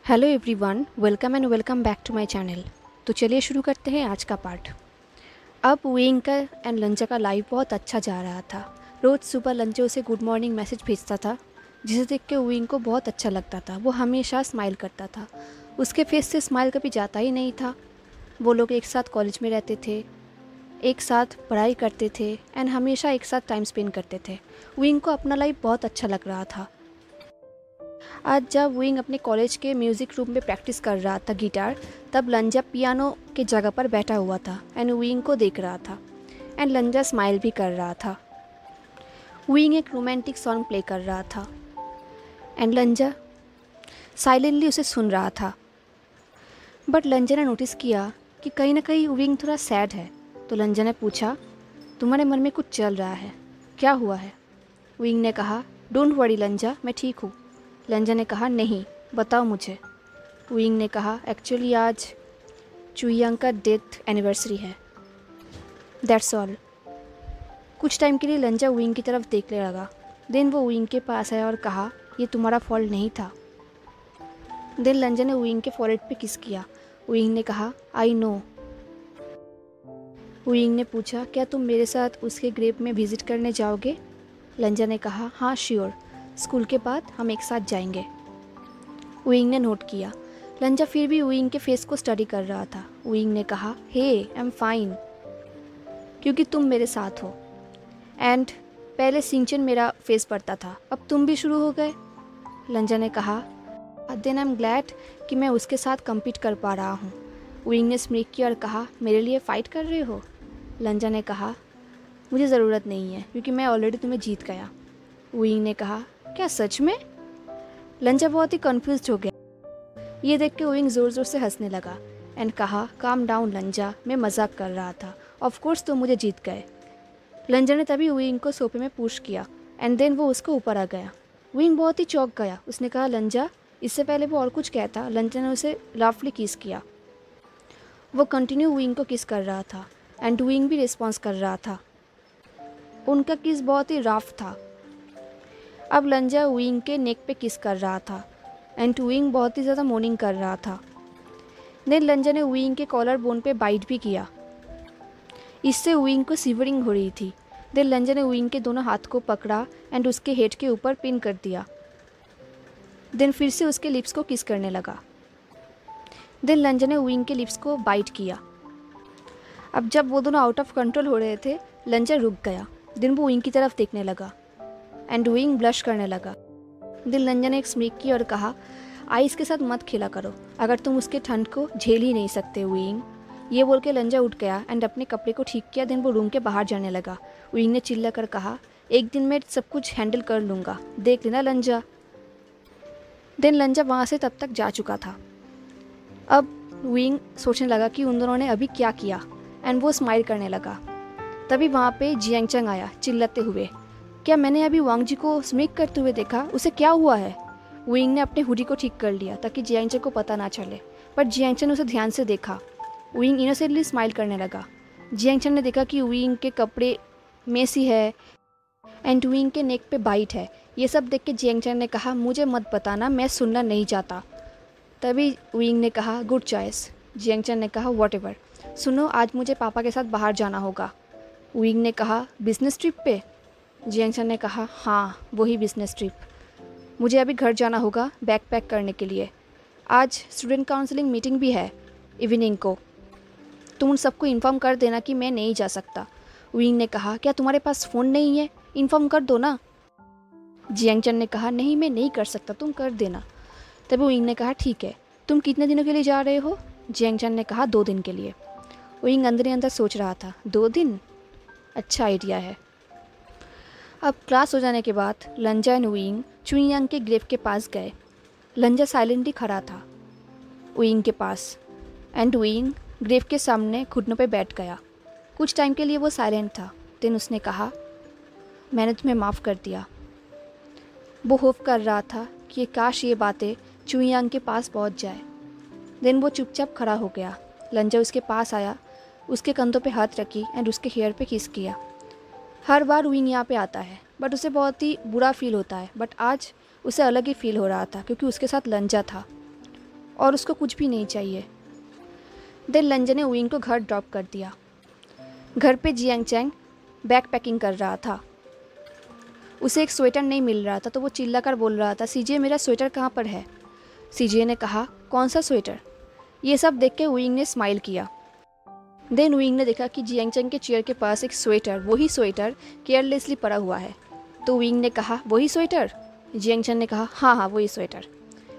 Hello everyone, welcome back to my channel. तो चलिए शुरू करते हैं आज का पार्ट। अब विंग एंड लंजा का लाइफ बहुत अच्छा जा रहा था। रोज़ सुबह लंजा उसे गुड मॉर्निंग मैसेज भेजता था, जिसे देख के विंग को बहुत अच्छा लगता था। वो हमेशा स्माइल करता था, उसके फेस से स्माइल कभी जाता ही नहीं था। वो लोग एक साथ कॉलेज में रहते थे, एक साथ पढ़ाई करते थे एंड हमेशा एक साथ टाइम स्पेंड करते थे। विंग को अपना लाइफ बहुत अच्छा लग रहा था। आज जब विंग अपने कॉलेज के म्यूज़िक रूम में प्रैक्टिस कर रहा था गिटार, तब लंजा पियानो के जगह पर बैठा हुआ था एंड विंग को देख रहा था एंड लंजा स्माइल भी कर रहा था। विंग एक रोमांटिक सॉन्ग प्ले कर रहा था एंड लंजा साइलेंटली उसे सुन रहा था। बट लंजा ने नोटिस किया कि कहीं ना कहीं विंग थोड़ा सैड है। तो लंजा ने पूछा, तुम्हारे मन में कुछ चल रहा है, क्या हुआ है? विंग ने कहा, डोंट वरी लंजा, मैं ठीक हूँ। लंजा ने कहा, नहीं, बताओ मुझे। विंग ने कहा, एक्चुअली आज चुईयांग का डेथ एनिवर्सरी है, दैट्स ऑल। कुछ टाइम के लिए लंजा विंग की तरफ देखने लगा। देन वो विंग के पास आया और कहा, ये तुम्हारा फॉल्ट नहीं था। देन लंजा ने विंग के फॉरहेड पे किस किया। विंग ने कहा, आई नो। विंग ने पूछा, क्या तुम मेरे साथ उसके ग्रेव में विजिट करने जाओगे? लंजा ने कहा, हाँ श्योर, स्कूल के बाद हम एक साथ जाएंगे। विंग ने नोट किया। लंजा फिर भी विंग के फेस को स्टडी कर रहा था। विंग ने कहा, हे आई एम फाइन, क्योंकि तुम मेरे साथ हो। एंड पहले सिंचन मेरा फेस पड़ता था, अब तुम भी शुरू हो गए। लंजा ने कहा, देन आई एम ग्लैड कि मैं उसके साथ कम्पीट कर पा रहा हूँ। विंग ने स्मिक किया और कहा, मेरे लिए फ़ाइट कर रहे हो? लंजा ने कहा, मुझे ज़रूरत नहीं है क्योंकि मैं ऑलरेडी तुम्हें जीत गया। विंग ने कहा, क्या सच में? लंजा बहुत ही कंफ्यूज हो गया। ये देख के विंग ज़ोर ज़ोर से हंसने लगा एंड कहा, काम डाउन लंजा, मैं मजाक कर रहा था, ऑफ कोर्स तुम मुझे जीत गए। लंजा ने तभी विंग को सोफे में पुश किया एंड देन वो उसको ऊपर आ गया। विंग बहुत ही चौंक गया। उसने कहा, लंजा। इससे पहले वो और कुछ कहता, लंजा ने उसे रफली किस किया। वो कंटिन्यू विंग को किस कर रहा था एंड विंग भी रिस्पॉन्स कर रहा था। उनका किस बहुत ही रफ था। अब लंजा विंग के नेक पे किस कर रहा था एंड विंग बहुत ही ज़्यादा मोर्निंग कर रहा था। देन लंजा ने विंग के कॉलर बोन पे बाइट भी किया। इससे विंग को सिवरिंग हो रही थी। देन लंजा ने विंग के दोनों हाथ को पकड़ा एंड उसके हेड के ऊपर पिन कर दिया। देन फिर से उसके लिप्स को किस करने लगा। देन लंजा ने विंग के लिप्स को बाइट किया। अब जब वो दोनों आउट ऑफ कंट्रोल हो रहे थे, लंजा रुक गया। देन वो विंग की तरफ देखने लगा एंड विंग ब्लश करने लगा। देन लंजा ने एक स्मिक की और कहा, आइस के साथ मत खेला करो, अगर तुम उसके ठंड को झेल ही नहीं सकते विंग। ये बोल के लंजा उठ गया एंड अपने कपड़े को ठीक किया। देन वो रूम के बाहर जाने लगा। विंग ने चिल्ला कर कहा, एक दिन मैं सब कुछ हैंडल कर लूँगा, देख लेना लंजा। देन लंजा वहाँ से तब तक जा चुका था। अब विंग सोचने लगा कि उन दोनों ने अभी क्या किया एंड वो स्माइल करने लगा। तभी वहाँ पे जियांगचंग आया चिल्लाते हुए, क्या मैंने अभी वांग जी को स्मिक करते हुए देखा? उसे क्या हुआ है? विंग ने अपने हुडी को ठीक कर लिया ताकि जियांगचंग को पता ना चले, पर जियांगचंग ने उसे ध्यान से देखा। विंग इनोसेंटली स्माइल करने लगा। जियांगचंग ने देखा कि विंग के कपड़े मेसी है एंड विंग के नेक पे बाइट है। ये सब देख के जियांगचंग ने कहा, मुझे मत बताना, मैं सुनना नहीं चाहता। तभी विंग ने कहा, गुड चॉइस। जियांगचंग ने कहा, वॉट एवर। सुनो, आज मुझे पापा के साथ बाहर जाना होगा। विंग ने कहा, बिजनेस ट्रिप पे? जियांगचंग ने कहा, हाँ वही बिजनेस ट्रिप। मुझे अभी घर जाना होगा बैग पैक करने के लिए। आज स्टूडेंट काउंसलिंग मीटिंग भी है इवनिंग को। तुम उन सबको इन्फॉर्म कर देना कि मैं नहीं जा सकता। विंग ने कहा, क्या तुम्हारे पास फ़ोन नहीं है? इन्फॉर्म कर दो ना। जियांगचंग ने कहा, नहीं मैं नहीं कर सकता, तुम कर देना। तभी विंग ने कहा, ठीक है, तुम कितने दिनों के लिए जा रहे हो? जियांगचंग ने कहा, 2 दिन के लिए। विंग अंदर ही अंदर सोच रहा था, 2 दिन, अच्छा आइडिया है। अब क्लास हो जाने के बाद लंजा एंड विंग चुईयांग के ग्रेव के पास गए। लंजा साइलेंटली खड़ा था विंग के पास एंड विंग ग्रेव के सामने घुटनों पे बैठ गया। कुछ टाइम के लिए वो साइलेंट था। देन उसने कहा, मैंने तुम्हें माफ़ कर दिया। वो होप कर रहा था कि काश ये बातें चुईयांग के पास पहुंच जाए। देन वो चुपचाप खड़ा हो गया। लंजा उसके पास आया उसके कंधों पे हाथ रखी एंड उसके हेयर पे किस किया। हर बार विंग यहाँ पे आता है बट उसे बहुत ही बुरा फील होता है, बट आज उसे अलग ही फील हो रहा था क्योंकि उसके साथ लंजा था और उसको कुछ भी नहीं चाहिए। देन लंजा ने विंग को घर ड्रॉप कर दिया। घर पे जियांग चैंग बैग पैकिंग कर रहा था। उसे एक स्वेटर नहीं मिल रहा था तो वो चिल्लाकर बोल रहा था, सीजे मेरा स्वेटर कहाँ पर है। सीजे ने कहा, कौन सा स्वेटर। ये सब देख के विंग ने स्माइल किया। देन विंग ने देखा कि जियांग चैंग के चेयर के पास एक स्वेटर, वही स्वेटर केयरलेसली पड़ा हुआ है। तो विंग ने कहा, वही स्वेटर। जियांग चैंग ने कहा, हाँ हाँ वही स्वेटर।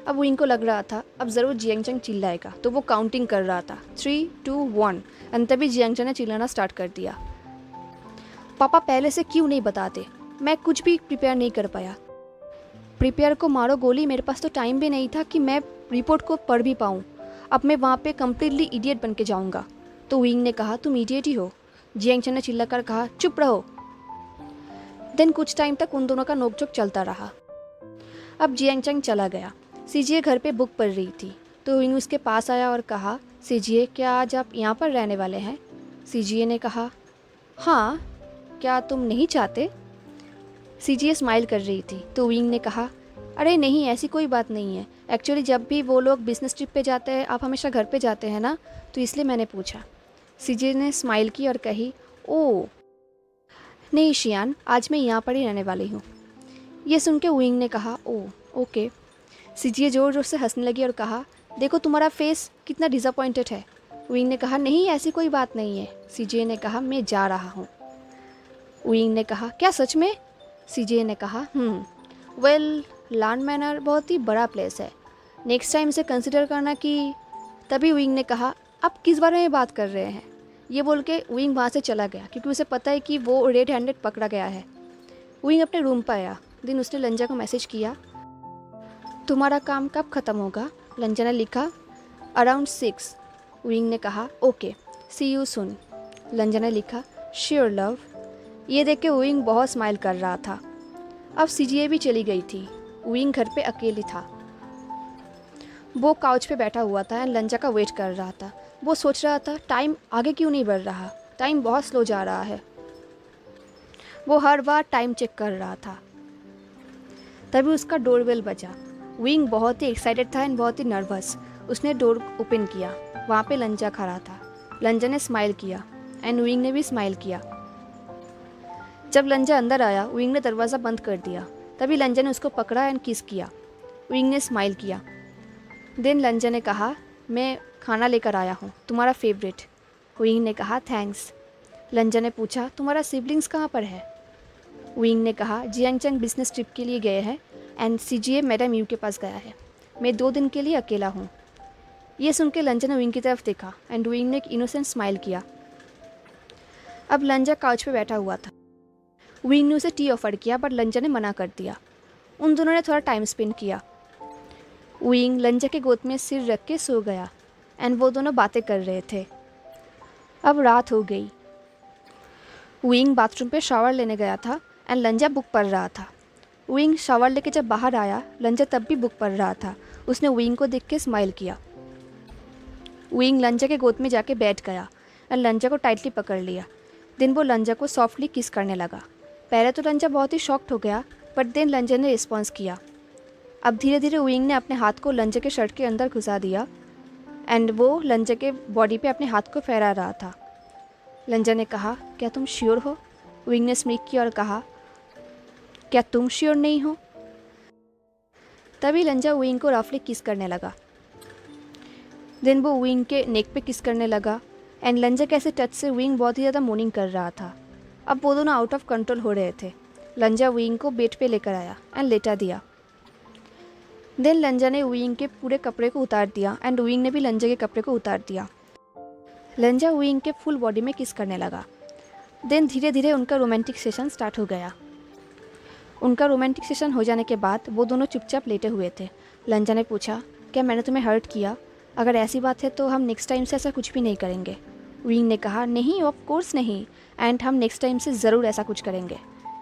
अब विंग को लग रहा था अब ज़रूर जियांग चैंग चिल्लाएगा, तो वो काउंटिंग कर रहा था 3, 2, 1 एंड तभी जियांग चैंग ने चिल्लाना स्टार्ट कर दिया। पापा पहले से क्यों नहीं बताते, मैं कुछ भी प्रिपेयर नहीं कर पाया। प्रिपेयर को मारो गोली, मेरे पास तो टाइम भी नहीं था कि मैं रिपोर्ट को पढ़ भी पाऊँ। अब मैं वहाँ पे कम्प्लीटली इडियट बन के जाऊँगा। तो विंग ने कहा, तुम इडियट ही हो। जियांग चैंग ने चिल्लाकर कहा, चुप रहो। देन कुछ टाइम तक उन दोनों का नोकझोंक चलता रहा। अब जियांग चैंग चला गया। सीजीए घर पे बुक पढ़ रही थी तो विंग उसके पास आया और कहा, सीजीए क्या आज आप यहाँ पर रहने वाले हैं। सीजीए ने कहा, हाँ, क्या तुम नहीं चाहते। सीजीए स्माइल कर रही थी तो विंग ने कहा, अरे नहीं ऐसी कोई बात नहीं है, एक्चुअली जब भी वो लोग बिजनेस ट्रिप पे जाते हैं आप हमेशा घर पे जाते हैं ना, तो इसलिए मैंने पूछा। सीजीए ने स्माइल की और कही, ओह नहीं शियान, आज मैं यहाँ पर ही रहने वाली हूँ। ये सुन के विंग ने कहा, ओह ओके। सीजीए ज़ोर ज़ोर से हंसने लगी और कहा, देखो तुम्हारा फेस कितना डिसअपॉइंटेड है। विंग ने कहा, नहीं ऐसी कोई बात नहीं है। सीजीए ने कहा, मैं जा रहा हूँ। विंग ने कहा, क्या सच में। सीजीए ने कहा, वेल लैंड मैनर बहुत ही बड़ा प्लेस है, नेक्स्ट टाइम से कंसिडर करना कि। तभी विंग ने कहा, आप किस बारे में बात कर रहे हैं। ये बोल के विंग वहाँ से चला गया क्योंकि उसे पता है कि वो रेड हैंडेड पकड़ा गया है। विंग अपने रूम पर आया। दिन उसने लंजा को मैसेज किया, तुम्हारा काम कब ख़त्म होगा। लंजा ने लिखा, अराउंड 6। विंग ने कहा, ओके सी यू सून। लंजा ने लिखा, श्योर लव। ये देख के विंग बहुत स्माइल कर रहा था। अब सीजीए भी चली गई थी। विंग घर पे अकेली था। वो काउच पे बैठा हुआ था एंड लंजा का वेट कर रहा था। वो सोच रहा था टाइम आगे क्यों नहीं बढ़ रहा, टाइम बहुत स्लो जा रहा है। वो हर बार टाइम चेक कर रहा था। तभी उसका डोरबेल बजा। विंग बहुत ही एक्साइटेड था एंड बहुत ही नर्वस। उसने डोर ओपन किया। वहाँ पे लंजा खड़ा था। लंजा ने स्माइल किया एंड विंग ने भी स्माइल किया। जब लंजा अंदर आया विंग ने दरवाज़ा बंद कर दिया। तभी लंजा ने उसको पकड़ा एंड किस किया। विंग ने स्माइल किया। देन लंजा ने कहा, मैं खाना लेकर आया हूँ, तुम्हारा फेवरेट। विंग ने कहा, थैंक्स। लंजा ने पूछा, तुम्हारा सिबलिंग्स कहाँ पर है। विंग ने कहा, जियांग चैंग बिजनेस ट्रिप के लिए गए हैं एंड सीजीए मैडम यू के पास गया है। मैं 2 दिन के लिए अकेला हूँ। ये सुन के लंजा ने विंग की तरफ देखा एंड विंग ने एक इनोसेंट स्माइल किया। अब लंजा काउच पे बैठा हुआ था। विंग ने उसे टी ऑफर किया बट लंजा ने मना कर दिया। उन दोनों ने थोड़ा टाइम स्पेंड किया। विंग लंजा के गोद में सिर रख के सो गया एंड वो दोनों बातें कर रहे थे। अब रात हो गई। विंग बाथरूम पे शावर लेने गया था एंड लंजा बुक पढ़ रहा था। विंग शावर लेके जब बाहर आया लंजा तब भी बुक पढ़ रहा था। उसने विंग को देख के स्माइल किया। विंग लंजा के गोद में जाके बैठ गया एंड लंजा को टाइटली पकड़ लिया। देन वो लंजा को सॉफ्टली किस करने लगा। पहले तो लंजा बहुत ही शॉक्ड हो गया बट देन लंजा ने रिस्पॉन्स किया। अब धीरे धीरे विंग ने अपने हाथ को लंजा के शर्ट के अंदर घुसा दिया एंड वो लंजा के बॉडी पे अपने हाथ को फहरा रहा था। लंजा ने कहा, क्या तुम श्योर हो। विंग ने स्मिक किया और कहा, क्या तुम श्योर नहीं हो। तभी लंजा विंग को रफली किस करने लगा। देन वो विंग के नेक पे किस करने लगा एंड लंजा के ऐसे टच से विंग बहुत ही ज़्यादा मोर्निंग कर रहा था। अब वो दोनों आउट ऑफ कंट्रोल हो रहे थे। लंजा विंग को बेड पे लेकर आया एंड लेटा दिया। देन लंजा ने विंग के पूरे कपड़े को उतार दिया एंड विंग ने भी लंजा के कपड़े को उतार दिया। लंजा विंग के फुल बॉडी में किस करने लगा। देन धीरे धीरे उनका रोमांटिक सेशन स्टार्ट हो गया। उनका रोमांटिक सेशन हो जाने के बाद वो दोनों चुपचाप लेटे हुए थे। लंजा ने पूछा, क्या मैंने तुम्हें हर्ट किया। अगर ऐसी बात है तो हम नेक्स्ट टाइम से ऐसा कुछ भी नहीं करेंगे। विंग ने कहा, नहीं ऑफ कोर्स नहीं, एंड हम नेक्स्ट टाइम से ज़रूर ऐसा कुछ करेंगे।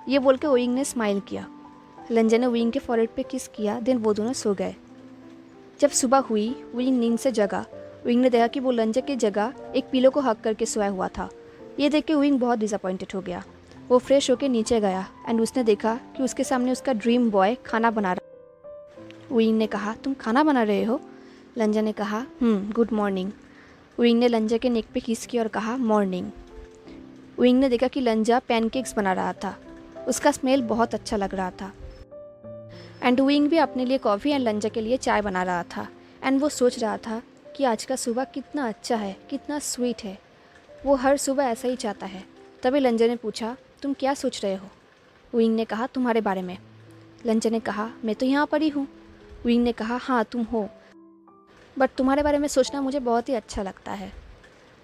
ये बोल के विंग ने स्माइल किया। लंजा ने विंग के फॉरहेड पे किस किया। देन वो दोनों सो गए। जब सुबह हुई विंग नींद से जगा विंग ने देखा कि वो लंजा की जगह एक पिलो को हक करके सोया हुआ था। ये देख के विंग बहुत डिसअपॉइंटेड हो गया। वो फ्रेश होकर नीचे गया एंड उसने देखा कि उसके सामने उसका ड्रीम बॉय खाना बना रहा। विंग ने कहा, तुम खाना बना रहे हो? लंजा ने कहा, गुड मॉर्निंग। विंग ने लंजा के नेक पे किस किया और कहा, मॉर्निंग। विंग ने देखा कि लंजा पैनकेक्स बना रहा था। उसका स्मेल बहुत अच्छा लग रहा था। एंड विंग भी अपने लिए कॉफ़ी एंड लंजा के लिए चाय बना रहा था। एंड वो सोच रहा था कि आज का सुबह कितना अच्छा है, कितना स्वीट है। वो हर सुबह ऐसा ही चाहता है। तभी लंजा ने पूछा, तुम क्या सोच रहे हो? विंग ने कहा, तुम्हारे बारे में। लंजा ने कहा, मैं तो यहाँ पर ही हूँ। विंग ने कहा, हाँ तुम हो, बट तुम्हारे बारे में सोचना मुझे बहुत ही अच्छा लगता है।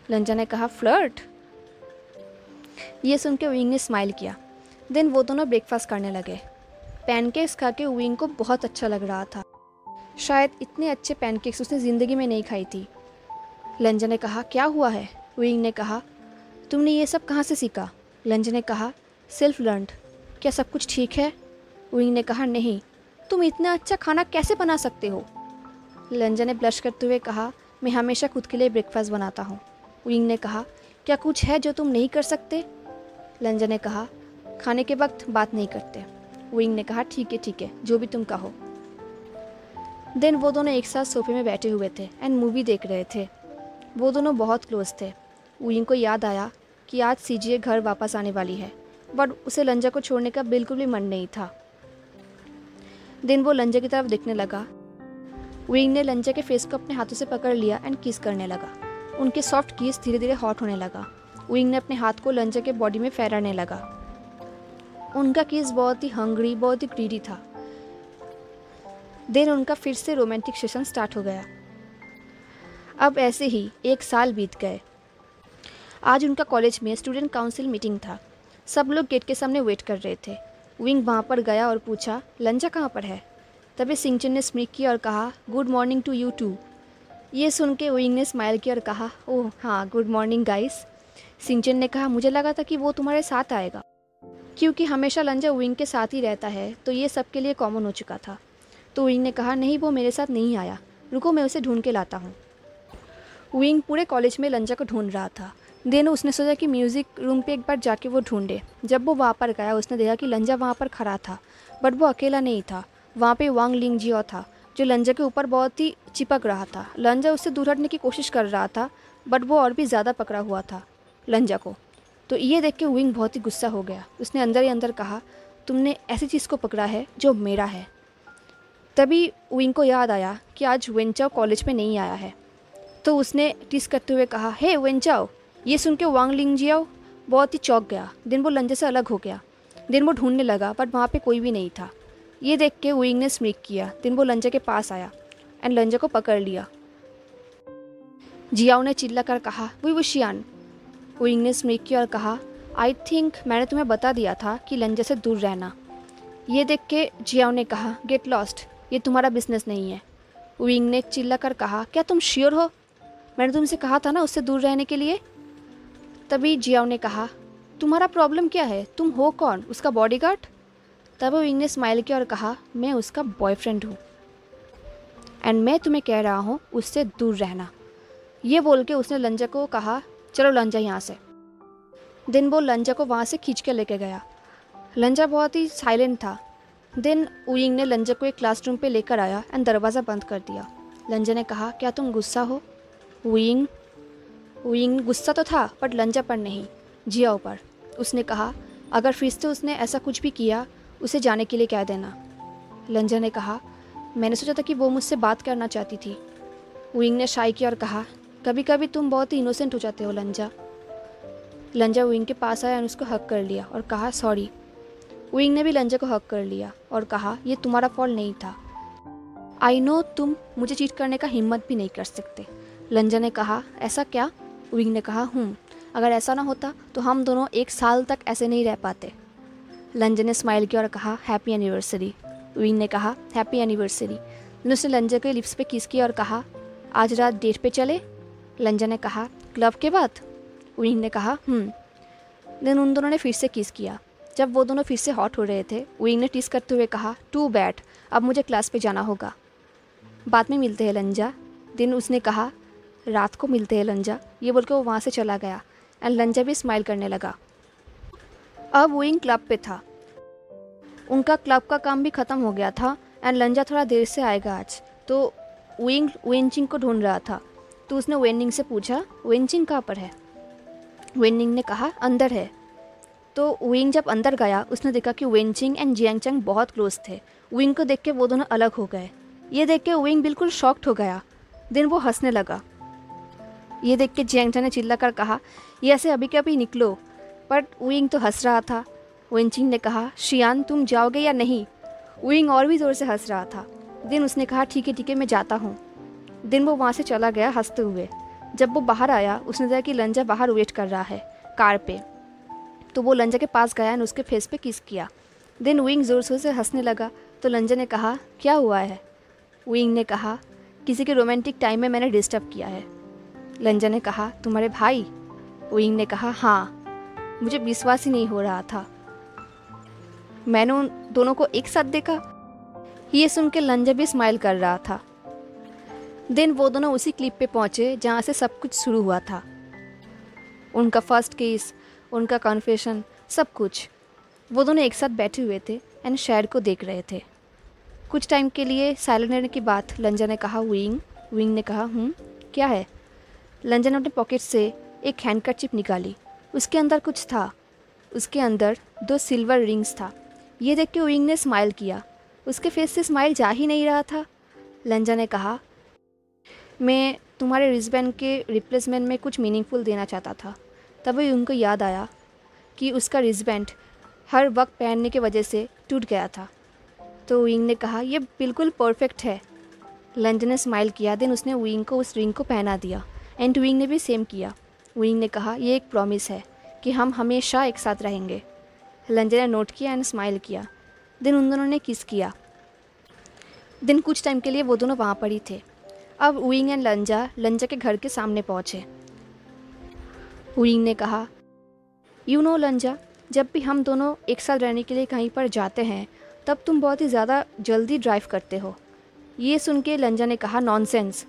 लंजा ने कहा, फ्लर्ट? ये सुन के विंग ने स्माइल किया। देन वो दोनों ब्रेकफास्ट करने लगे। पैनकेक्स खा के विंग को बहुत अच्छा लग रहा था। शायद इतने अच्छे पैनकेक्स उसने ज़िंदगी में नहीं खाई थी। लंजा ने कहा, क्या हुआ है? विंग ने कहा, तुमने ये सब कहाँ से सीखा? लंजा ने कहा, सेल्फ लर्नड। क्या सब कुछ ठीक है? विंग ने कहा, नहीं, तुम इतना अच्छा खाना कैसे बना सकते हो? लंजा ने ब्लश करते हुए कहा, मैं हमेशा खुद के लिए ब्रेकफास्ट बनाता हूँ। विंग ने कहा, क्या कुछ है जो तुम नहीं कर सकते? लंजा ने कहा, खाने के वक्त बात नहीं करते। विंग ने कहा, ठीक है, जो भी तुम कहो। देन वो दोनों एक साथ सोफे में बैठे हुए थे एंड मूवी देख रहे थे। वो दोनों बहुत क्लोज थे। विंग को याद आया कि आज सीजीए घर वापस आने वाली है, बट उसे लंजा को छोड़ने का बिल्कुल भी मन नहीं था। देन वो लंजा की तरफ देखने लगा। विंग ने लंजा के फेस को अपने हाथों से पकड़ लिया एंड किस करने लगा। उनके सॉफ्ट किस धीरे धीरे हॉट होने लगा। विंग ने अपने हाथ को लंजा के बॉडी में फैलाने लगा। उनका किस बहुत ही हंग्री, बहुत ही ग्रीडी था। देन उनका फिर से रोमांटिक सेशन स्टार्ट हो गया। अब ऐसे ही 1 साल बीत गए। आज उनका कॉलेज में स्टूडेंट काउंसिल मीटिंग था। सब लोग गेट के सामने वेट कर रहे थे। विंग वहाँ पर गया और पूछा, लंजा कहाँ पर है? तभी सिंचन ने स्मिक किया और कहा, good morning to you too. ये सुन के विंग ने स्माइल किया और कहा, ओह हाँ, गुड मॉर्निंग गाइस। सिंचन ने कहा, मुझे लगा था कि वो तुम्हारे साथ आएगा, क्योंकि हमेशा लंजा विंग के साथ ही रहता है, तो ये सबके लिए कॉमन हो चुका था। तो विंग ने कहा, नहीं, वो मेरे साथ नहीं आया, रुको मैं उसे ढूंढ के लाता हूँ। विंग पूरे कॉलेज में लंजा को ढूंढ रहा था। देन उसने सोचा कि म्यूज़िक रूम पे एक बार जाके वो ढूंढे। जब वो वहाँ पर गया, उसने देखा कि लंजा वहाँ पर खड़ा था, बट वो अकेला नहीं था। वहाँ पे वांग लिंगजियो था, जो लंजा के ऊपर बहुत ही चिपक रहा था। लंजा उससे दूर हटने की कोशिश कर रहा था, बट वो और भी ज़्यादा पकड़ा हुआ था लंजा को। तो ये देख के विंग बहुत ही गुस्सा हो गया। उसने अंदर ही अंदर कहा, तुमने ऐसी चीज़ को पकड़ा है जो मेरा है। तभी विंग को याद आया कि आज वेंचाओ कॉलेज में नहीं आया है, तो उसने टीस करते हुए कहा, हे वेंचाओ। ये सुन के वांग लिंगजियो बहुत ही चौंक गया। दिन वो लंजा से अलग हो गया। दिन वो ढूंढने लगा, बट वहाँ पे कोई भी नहीं था। ये देख के विंग ने स्मिक किया। दिन वो लंजा के पास आया एंड लंजा को पकड़ लिया। जियाओ ने चिल्ला कर कहा, वही वुशियान। विंग ने स्मिक किया और कहा, आई थिंक मैंने तुम्हें बता दिया था कि लंजा से दूर रहना। ये देख के जियाओ ने कहा, गेट लॉस्ट, ये तुम्हारा बिजनेस नहीं है। विंग ने चिल्ला कर कहा, क्या तुम श्योर हो? मैंने तुमसे कहा था ना उससे दूर रहने के लिए। तभी जियाओ ने कहा, तुम्हारा प्रॉब्लम क्या है? तुम हो कौन, उसका बॉडीगार्ड? तब विंग ने स्माइल किया और कहा, मैं उसका बॉयफ्रेंड हूँ एंड मैं तुम्हें कह रहा हूँ उससे दूर रहना। ये बोल के उसने लंजा को कहा, चलो लंजा यहाँ से। दिन वो लंजा को वहाँ से खींच के लेके गया। लंजा बहुत ही साइलेंट था। देन विंग ने लंजा को एक क्लासरूम पे लेकर आया एंड दरवाज़ा बंद कर दिया। लंजा ने कहा, क्या तुम गुस्सा हो? विंग गुस्सा तो था, बट लंजा पर नहीं, जियाओ पर। उसने कहा, अगर फिर से उसने ऐसा कुछ भी किया, उसे जाने के लिए कह देना। लंजा ने कहा, मैंने सोचा था कि वो मुझसे बात करना चाहती थी। विंग ने शाई किया और कहा, कभी कभी तुम बहुत ही इनोसेंट हो जाते हो लंजा। लंजा विंग के पास आया और उसको हक कर लिया और कहा, सॉरी। विंग ने भी लंजा को हक कर लिया और कहा, ये तुम्हारा फॉल्ट नहीं था। आई नो तुम मुझे चीट करने का हिम्मत भी नहीं कर सकते। लंजा ने कहा, ऐसा क्या? विंग ने कहा, अगर ऐसा ना होता तो हम दोनों 1 साल तक ऐसे नहीं रह पाते। लंजा ने स्माइल किया और कहा, हैप्पी एनिवर्सरी। विंग ने कहा, हैप्पी एनिवर्सरी। उसने लंजा के लिप्स पे किस किया और कहा, आज रात डेट पे चले? लंजा ने कहा, क्लब के बाद? विंग ने कहा, देन उन दोनों ने फिर से किस किया। जब वो दोनों फिर से हॉट हो रहे थे, विंग ने टिस करते हुए कहा, टू बैड, अब मुझे क्लास पे जाना होगा, बाद में मिलते हैं लंजा। दिन उसने कहा, रात को मिलते हैं लंजा, ये बोल के वो वहाँ से चला गया एंड लंजा भी स्माइल करने लगा। अब वुइंग क्लब पे था। उनका क्लब का काम भी ख़त्म हो गया था एंड लंजा थोड़ा देर से आएगा आज, तो वुइंग वेनचिंग को ढूंढ रहा था। तो उसने वेनिंग से पूछा वेनचिंग कहाँ पर है। वेनिंग ने कहा अंदर है। तो वुइंग जब अंदर गया उसने देखा कि वेनचिंग एंड जियांगचैंग बहुत क्लोज थे। वुइंग को देख के वो दोनों अलग हो गए। ये देख के वुइंग बिल्कुल शॉक्ड हो गया। देन वो हंसने लगा। ये देख के जियांगचैंग ने चिल्ला कर कहा ये ऐसे अभी के अभी निकलो, बट वुइंग तो हंस रहा था। वेनचिंग ने कहा शियान तुम जाओगे या नहीं। वुइंग और भी ज़ोर से हंस रहा था। देन उसने कहा ठीक है मैं जाता हूँ। देन वो वहाँ से चला गया हंसते हुए। जब वो बाहर आया उसने देखा कि लंजा बाहर वेट कर रहा है कार पे। तो वो लंजा के पास गया और उसके फेस पे किस किया। देन वुइंग ज़ोर ज़ोर से हंसने लगा। तो लंजा ने कहा क्या हुआ है। वुइंग ने कहा किसी के रोमांटिक टाइम में मैंने डिस्टर्ब किया है। लंजा ने कहा तुम्हारे भाई। वुइंग ने कहा हाँ, मुझे विश्वास ही नहीं हो रहा था, मैंने उन दोनों को एक साथ देखा। ये सुन के लंजा भी स्माइल कर रहा था। देन वो दोनों उसी क्लिप पे पहुँचे जहाँ से सब कुछ शुरू हुआ था। उनका फर्स्ट केस, उनका कन्फेशन, सब कुछ। वो दोनों एक साथ बैठे हुए थे एंड शहर को देख रहे थे। कुछ टाइम के लिए साइलेंट रहने के बाद लंजा ने कहा वुइंग। वुइंग ने कहा क्या है। लंजा ने अपने पॉकेट से एक हैंडकरचिप निकाली। उसके अंदर कुछ था। उसके अंदर 2 सिल्वर रिंग्स था। ये देख के वुइंग ने स्माइल किया। उसके फेस से स्माइल जा ही नहीं रहा था। लंजा ने कहा मैं तुम्हारे रिस्टबैंड के रिप्लेसमेंट में कुछ मीनिंगफुल देना चाहता था। तभी उनको याद आया कि उसका रिस्टबैंड हर वक्त पहनने की वजह से टूट गया था। तो वुइंग ने कहा यह बिल्कुल परफेक्ट है। लंजा ने स्माइल किया। देन उसने वुइंग को उस रिंग को पहना दिया एंड वुइंग ने भी सेम किया। वुइंग ने कहा यह एक प्रॉमिस है कि हम हमेशा एक साथ रहेंगे। लंजा ने नोट किया एंड स्माइल किया। देन उन दोनों ने किस किया। देन कुछ टाइम के लिए वो दोनों वहाँ पर ही थे। अब वुइंग एंड लंजा के घर के सामने पहुँचे। वुइंग ने कहा यू नो लंजा, जब भी हम दोनों एक साथ रहने के लिए कहीं पर जाते हैं तब तुम बहुत ही ज़्यादा जल्दी ड्राइव करते हो। ये सुन के लंजा ने कहा नॉनसेंस।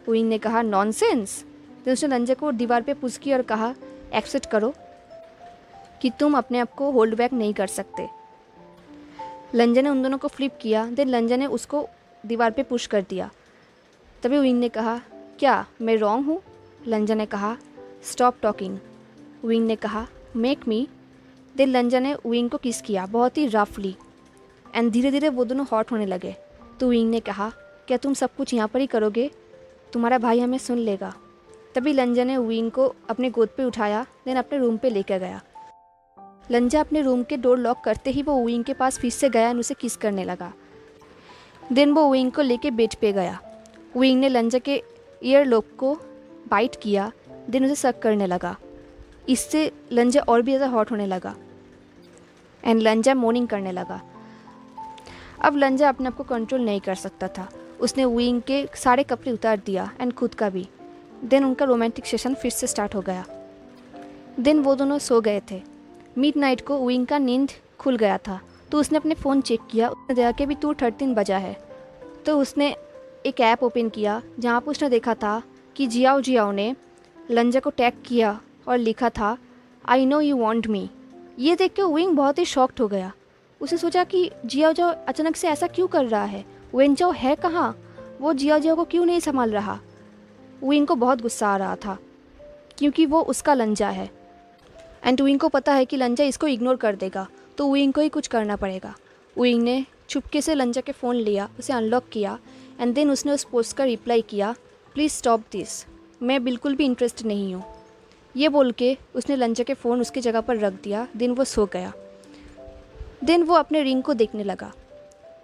वुइंग ने कहा नॉनसेंस। तो उसने लंजा को दीवार पे पुश किया और कहा एक्सेप्ट करो कि तुम अपने आप को होल्ड बैक नहीं कर सकते। लंजा ने उन दोनों को फ्लिप किया। देन लंजा ने उसको दीवार पे पुश कर दिया। तभी वुइंग ने कहा क्या मैं रॉन्ग हूँ। लंजा ने कहा स्टॉप टॉकिंग। वुइंग ने कहा मेक मी। देन लंजा ने वुइंग को किस किया बहुत ही रफली एंड धीरे धीरे वो दोनों हॉट होने लगे। तो वुइंग ने कहा क्या तुम सब कुछ यहाँ पर ही करोगे, तुम्हारा भाई हमें सुन लेगा। तभी लंजा ने वुइंग को अपने गोद पे उठाया। देन अपने रूम पे लेकर गया। लंजा अपने रूम के डोर लॉक करते ही वो वुइंग के पास फिर से गया और उसे किस करने लगा। देन वो वुइंग को लेके बेड पे गया। वुइंग ने लंजा के ईयर लोब को बाइट किया। देन उसे सक करने लगा। इससे लंजा और भी ज़्यादा हॉट होने लगा एंड लंजा मोर्निंग करने लगा। अब लंजा अपने आप को कंट्रोल नहीं कर सकता था। उसने वुइंग के सारे कपड़े उतार दिया एंड खुद का भी। देन उनका रोमांटिक सेशन फिर से स्टार्ट हो गया। देन वो दोनों सो गए थे। मिडनाइट को वुइंग का नींद खुल गया था। तो उसने अपने फ़ोन चेक किया। उसने देखा कि अभी 2:13 बजा है। तो उसने एक ऐप ओपन किया जहाँ पर उसने देखा था कि जियाओ ने लंजा को टैग किया और लिखा था I know you want me. ये देख के वुइंग बहुत ही शॉक्ड हो गया। उसने सोचा कि जियाओ अचानक से ऐसा क्यों कर रहा है, वेनचाओ है कहाँ, वो जियाओ को क्यों नहीं संभाल रहा। वुइंग को बहुत गुस्सा आ रहा था क्योंकि वो उसका लंजा है एंड वुइंग को पता है कि लंजा इसको इग्नोर कर देगा, तो वुइंग को ही कुछ करना पड़ेगा। वुइंग ने चुपके से लंजा के फ़ोन लिया, उसे अनलॉक किया एंड देन उसने उस पोस्ट का रिप्लाई किया प्लीज़ स्टॉप दिस, मैं बिल्कुल भी इंटरेस्ट नहीं हूँ। ये बोल के उसने लंजा के फ़ोन उसकी जगह पर रख दिया। देन वो सो गया। देन वो अपने रिंग को देखने लगा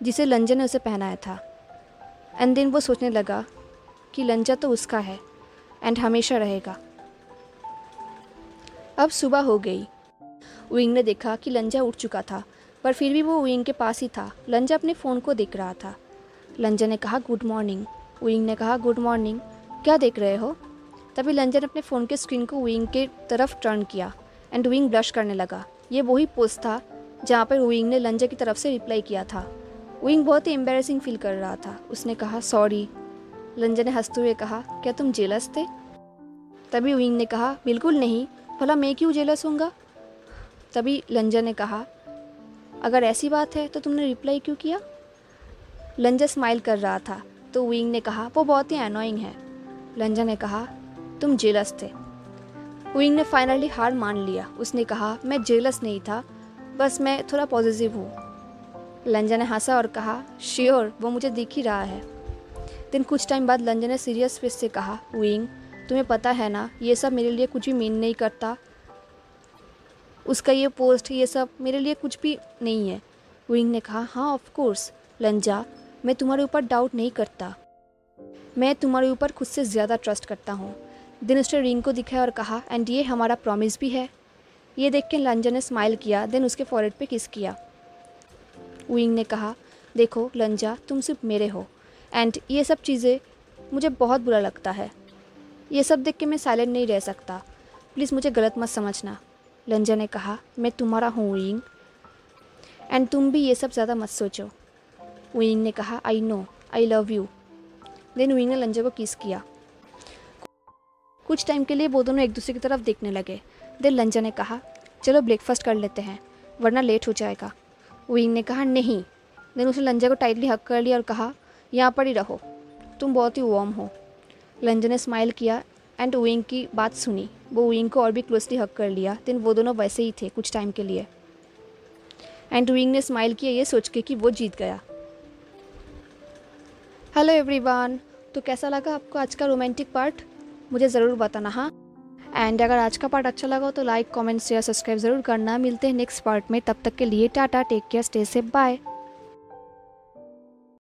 जिसे लंजा ने उसे पहनाया था एंड देन वो सोचने लगा कि लंजा तो उसका है एंड हमेशा रहेगा। अब सुबह हो गई। वुइंग ने देखा कि लंजा उठ चुका था, पर फिर भी वो वुइंग के पास ही था। लंजा अपने फ़ोन को देख रहा था। लंजा ने कहा गुड मॉर्निंग। वुइंग ने कहा गुड मॉर्निंग, क्या देख रहे हो। तभी लंजा ने अपने फ़ोन के स्क्रीन को वुइंग के तरफ टर्न किया एंड वुइंग ब्लश करने लगा। ये वही पोस्ट था जहाँ पर वुइंग ने लंजा की तरफ से रिप्लाई किया था। वुइंग बहुत ही एम्बैरेसिंग फील कर रहा था। उसने कहा सॉरी। लंजा ने हंसते हुए कहा क्या तुम जेलस थे। तभी विंग ने कहा, बिल्कुल नहीं, भला मैं क्यों जेलस होऊंगा। तभी लंजा ने कहा, अगर ऐसी बात है तो तुमने रिप्लाई क्यों किया। लंजा स्माइल कर रहा था तो विंग ने कहा, वो बहुत ही अनोइंग है। लंजा ने कहा, तुम जेलस थे। विंग ने फाइनली हार मान लिया। उसने कहा, मैं जेलस नहीं था, बस मैं थोड़ा पॉजिटिव हूँ। लंजा ने हंसा और कहा, श्योर, वो मुझे दिख ही रहा है। दिन कुछ टाइम बाद लंजा ने सीरियस फेस से कहा, विंग, तुम्हें पता है ना, ये सब मेरे लिए कुछ भी मीन नहीं करता। उसका ये पोस्ट, ये सब मेरे लिए कुछ भी नहीं है। विंग ने कहा, हाँ ऑफ कोर्स लंजा, मैं तुम्हारे ऊपर डाउट नहीं करता, मैं तुम्हारे ऊपर खुद से ज़्यादा ट्रस्ट करता हूँ। देन उसने रिंग को दिखाया और कहा, एंड ये हमारा प्रॉमिस भी है। ये देख के लंजा ने स्माइल किया, देन उसके फॉरहेड पे किस किया। विंग ने कहा, देखो लंजा, तुम सिर्फ मेरे हो, एंड ये सब चीज़ें मुझे बहुत बुरा लगता है। ये सब देख के मैं साइलेंट नहीं रह सकता, प्लीज़ मुझे गलत मत समझना। लंजा ने कहा, मैं तुम्हारा हूँ विंग, एंड तुम भी ये सब ज़्यादा मत सोचो। विंग ने कहा, I know, I love you. Then Wing ने लंजा को किस किया। कुछ टाइम के लिए वो दोनों एक दूसरे की तरफ देखने लगे। देन लंजा ने कहा, चलो ब्रेकफास्ट कर लेते हैं, वरना लेट हो जाएगा। विंग ने कहा, नहीं। देन उसने लंजा को टाइटली हक कर लिया और कहा, यहाँ पर ही रहो, तुम बहुत ही वार्म हो। लंजा ने स्माइल किया एंड विंग की बात सुनी। वो विंग को और भी क्लोजली हक कर लिया। देन वो दोनों वैसे ही थे कुछ टाइम के लिए, एंड विंग ने स्माइल किया ये सोच के कि वो जीत गया। हेलो एवरीवन, तो कैसा लगा आपको आज का रोमांटिक पार्ट, मुझे ज़रूर बताना। हाँ, एंड अगर आज का पार्ट अच्छा लगा हो तो लाइक, कमेंट, शेयर, सब्सक्राइब ज़रूर करना। मिलते हैं नेक्स्ट पार्ट में, तब तक के लिए ta-ta, take care, stay safe, bye.